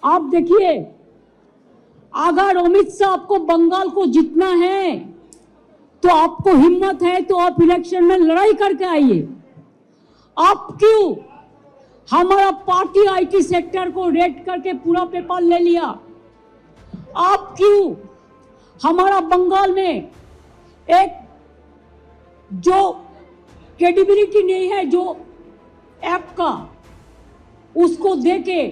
आप देखिए, अगर अमित शाह आपको बंगाल को जीतना है तो आपको हिम्मत है तो आप इलेक्शन में लड़ाई करके आइए। आप क्यों हमारा पार्टी आईटी सेक्टर को रेड करके पूरा पेपर ले लिया? आप क्यों हमारा बंगाल में एक जो क्रेडिबिलिटी नहीं है जो ऐप का, उसको देके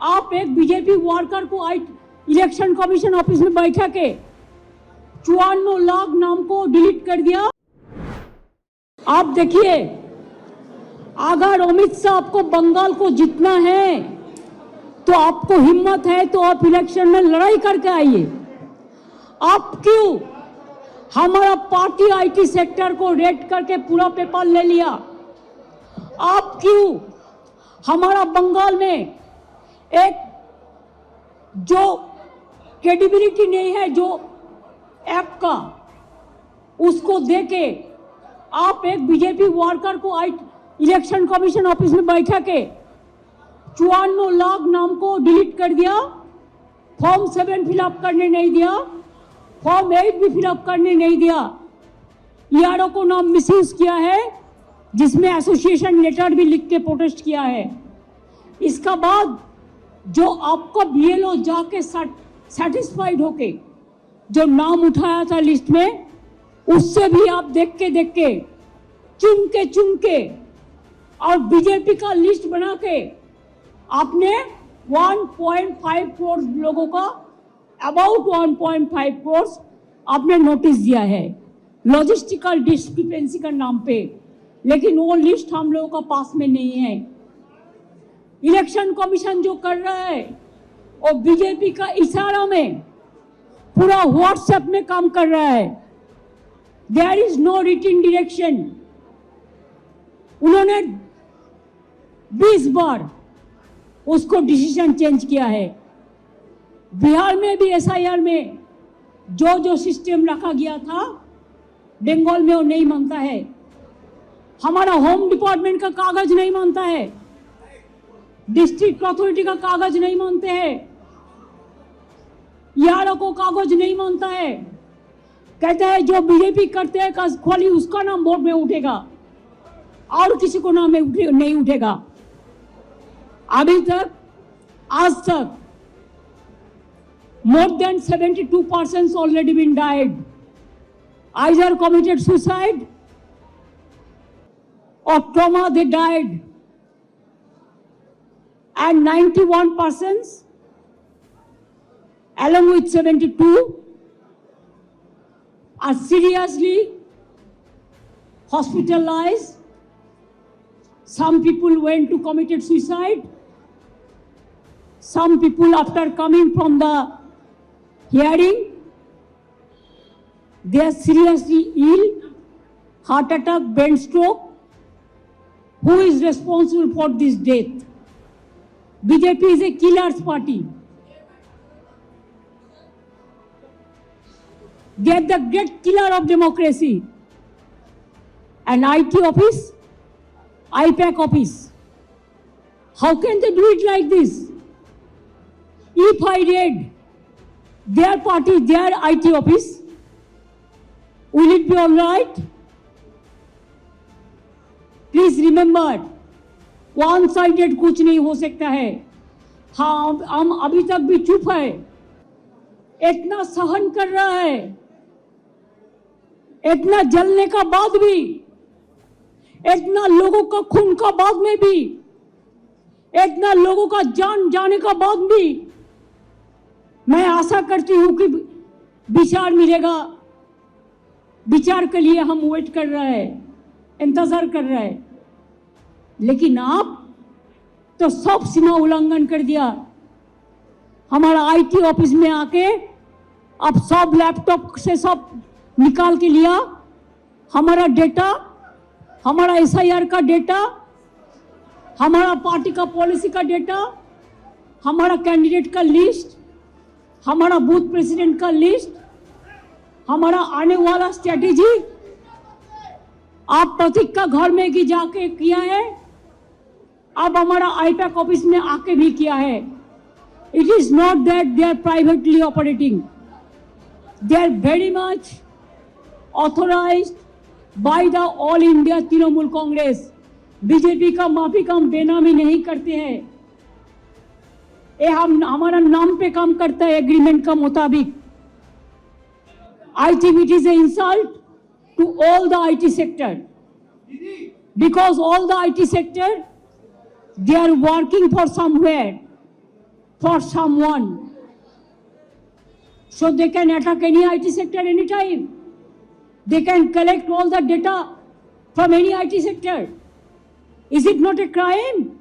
आप एक बीजेपी वर्कर को इलेक्शन कमीशन ऑफिस में बैठा के 54 लाख नाम को डिलीट कर दिया। आप देखिए, अगर अमित शाह आपको बंगाल को जीतना है तो आपको हिम्मत है तो आप इलेक्शन में लड़ाई करके आइए। आप क्यों हमारा पार्टी आईटी सेक्टर को रेड करके पूरा पेपर ले लिया? आप क्यों हमारा बंगाल में एक जो क्रेडिबिलिटी नहीं है जो ऐप का, उसको देके आप एक बीजेपी वर्कर को इलेक्शन कमीशन ऑफिस में बैठा के 54 लाख नाम को डिलीट कर दिया। फॉर्म 7 फिलअप करने नहीं दिया, फॉर्म 8 भी फिलअप करने नहीं दिया। ईआरओ को नाम मिसयूज किया है, जिसमें एसोसिएशन लेटर भी लिख के प्रोटेस्ट किया है। इसका बाद जो आपका बीएलओ जाके सेटिस्फाइड होके जो नाम उठाया था लिस्ट में, उससे भी आप देख के चुन के और बीजेपी का लिस्ट बना के आपने 1.5 करोड़ लोगों का, अबाउट 1.5 करोड़ आपने नोटिस दिया है लॉजिस्टिकल डिस्क्रिपेंसी का नाम पे, लेकिन वो लिस्ट हम लोगों का पास में नहीं है। इलेक्शन कमीशन जो कर रहा है वो बीजेपी का इशारा में पूरा व्हाट्सएप में काम कर रहा है। There is no written direction. उन्होंने 20 बार उसको डिसीजन चेंज किया है। बिहार में भी एसआईआर में जो सिस्टम रखा गया था, बंगाल में वो नहीं मानता है। हमारा होम डिपार्टमेंट का कागज नहीं मानता है, डिस्ट्रिक्ट अथॉरिटी का कागज नहीं मानते हैं, ईआरओ को कागज नहीं मानता है। कहते हैं जो बीजेपी करते हैं खाली उसका नाम बोर्ड में उठेगा और किसी को नाम में नहीं उठेगा। अभी तक आज तक more than 72% already been died, either committed suicide or trauma they died, and 91% along with 72 are seriously hospitalized. Some people went to committed suicide. Some people after coming from the hearing, they are seriously ill, heart attack, brain stroke. Who is responsible for this death? BJP is a killer's party. They are the great killer of democracy. An IT office, IPAC office. How can they do it like this? If I read their party, their IT office, will it be all right? Please remember, one sided कुछ नहीं हो सकता है। हाँ, हम अभी तक भी चुप है, इतना सहन कर रहा है, इतना जलने का बाद भी, इतना लोगों का खून का बाद में भी, इतना लोगों का जान जाने का बाद भी मैं आशा करती हूं कि विचार मिलेगा। विचार के लिए हम वेट कर रहे हैं, इंतजार कर रहे हैं, लेकिन आप तो सब सीमा उल्लंघन कर दिया। हमारा आईटी ऑफिस में आके आप सब लैपटॉप से सब निकाल के लिया, हमारा डेटा, हमारा एसआईआर का डेटा, हमारा पार्टी का पॉलिसी का डेटा, हमारा कैंडिडेट का लिस्ट, हमारा बूथ प्रेसिडेंट का लिस्ट, हमारा आने वाला स्ट्रेटेजी आप प्रतीक का घर में भी जाके किया है, अब हमारा आईपैक ऑफिस में आके भी किया है। It is not that they are privately operating. They are very much authorized by the All India Trinamool Congress. BJP का माफी का हम बेनामी नहीं करते हैं, ये हम हमारा नाम पे काम करता है एग्रीमेंट का मुताबिक. I think it is an insult to all the IT sector, because all the IT sector, they are working for somewhere, for someone, so they can attack any IT sector anytime. They can collect all the data from any IT sector. Is it not a crime?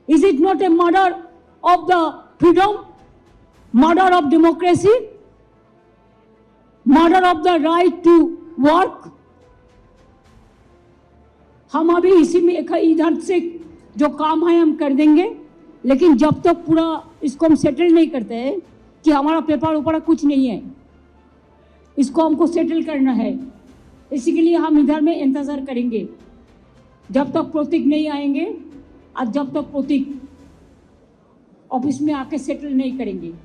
Is it not a murder of the freedom, murder of democracy, murder of the right to work? हम अभी इसी में इधर से जो काम है हम कर देंगे, लेकिन जब तक पूरा इसको हम सेटल नहीं करते हैं कि हमारा पेपर ऊपर कुछ नहीं है, इसको हमको सेटल करना है, इसी के लिए हम इधर में इंतजार करेंगे जब तक प्रतीक नहीं आएंगे और जब तक प्रतीक ऑफिस में आके सेटल नहीं करेंगे.